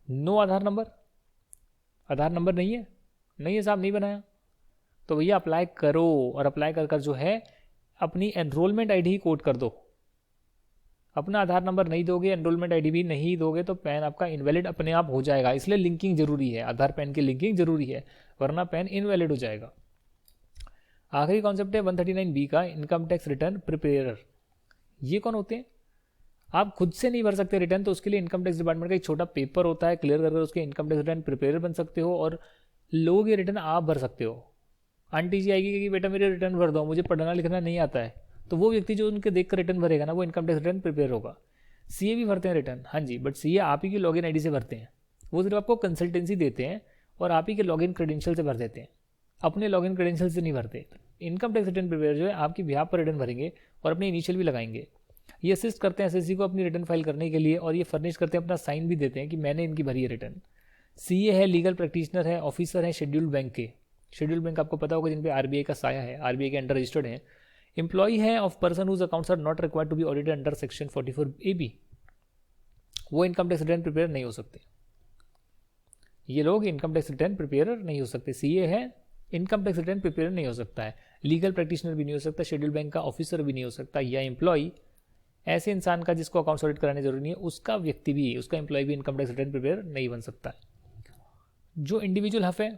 नो आधार नंबर, आधार नंबर नहीं है, नहीं है साहब, नहीं बनाया, तो भैया अप्लाई करो, और अप्लाई कर जो है अपनी एनरोलमेंट ID ही कोड कर दो। अपना आधार नंबर नहीं दोगे, एनरोलमेंट ID भी नहीं दोगे, तो पैन आपका इनवैलिड अपने आप हो जाएगा। इसलिए लिंकिंग जरूरी है, आधार पैन की लिंकिंग जरूरी है, वरना पैन इनवैलिड हो जाएगा। आखिरी कॉन्सेप्ट है 139B का, इनकम टैक्स रिटर्न प्रिपेयर। ये कौन होते हैं? आप खुद से नहीं भर सकते रिटर्न, तो उसके लिए इनकम टैक्स डिपार्टमेंट का एक छोटा पेपर होता है, क्लियर करके उसके इनकम टैक्स रिटर्न प्रिपेयर बन सकते हो, और लोगों के रिटर्न आप भर सकते हो। आंटी जी आएगी कि बेटा मेरे रिटर्न भर दो, मुझे पढ़ना लिखना नहीं आता है, तो वो व्यक्ति जो उनके देख कर रिटर्न भरेगा ना, वो इनकम टैक्स रिटर्न प्रिपेयर होगा। CA भी भरते हैं रिटर्न, हाँ जी, बट CA आप ही की लॉगिन ID से भरते हैं, वो सिर्फ आपको कंसल्टेंसी देते हैं और आप ही के लॉगिन क्रेडेंशियल से भर देते हैं, अपने लॉगिन क्रेडेंशियल से नहीं भरते। इनकम टैक्स रिटर्न प्रिपेयर जो है आपकी बिहाफ पर रिटर्न भरेंगे और अपने इनिशियल भी लगाएंगे। ये असिस्ट करते हैं SSC को अपनी रिटर्न फाइल करने के लिए, और ये फर्निश करते हैं, अपना साइन भी देते हैं कि मैंने इनकी भरी है रिटर्न। CA है, लीगल प्रैक्टिशनर है, ऑफिसर है शेड्यूल्ड बैंक के, शेड्यूल्ड बैंक आपको पता होगा जिन पे RBI का साया है, RBI के अंडर रजिस्टर्ड है। एम्प्लॉई है of person whose accounts are not required to be audited under section 44AB, वो इनकम टैक्स रिटर्न प्रिपेयर नहीं हो सकते, ये लोग इनकम टैक्स रिटर्न प्रिपेयर नहीं हो सकते। CA है, इनकम टैक्स रिटर्न प्रिपेयर नहीं हो सकता है, लीगल प्रैक्टिशनर भी नहीं हो सकता, शेड्यूल्ड बैंक का ऑफिसर भी नहीं हो सकता, या एम्प्लॉई ऐसे इंसान का जिसको अकाउंट्स ऑडिट कराने जरूरी नहीं है, उसका व्यक्ति भी, उसका एम्प्लॉय भी इनकम टैक्स रिटर्न प्रिपेयर नहीं बन सकता है। जो इंडिविजुअल हफ है,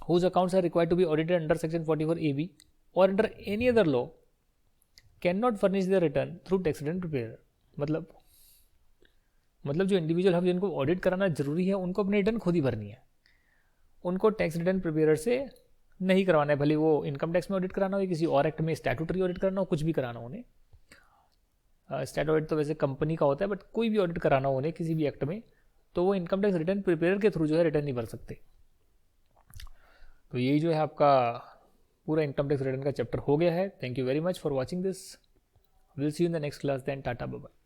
whose accounts are required to be audited under section 44AB or under any other law cannot furnish their return through tax return preparer। मतलब जो इंडिविजुअल हफ जिनको ऑडिट कराना जरूरी है, उनको अपनी रिटर्न खुद ही भरनी है, उनको टैक्स रिटर्न प्रिपेयर से नहीं करवाना है, भले वो इनकम टैक्स में ऑडिट कराना हो या किसी और एक्ट में स्टैट्यूटरी ऑडिट कराना हो, कुछ भी कराना हो उन्हें। स्टैट ऑडिट तो वैसे कंपनी का होता है, बट कोई भी ऑडिट कराना हो उन्हें किसी भी एक्ट में, तो वो इनकम टैक्स रिटर्न प्रिपेयर के थ्रू जो है रिटर्न नहीं भर सकते। तो यही जो है आपका पूरा इनकम टैक्स रिटर्न का चैप्टर हो गया है। Thank you very much for watching this, will see you in the next class, then tata bye bye.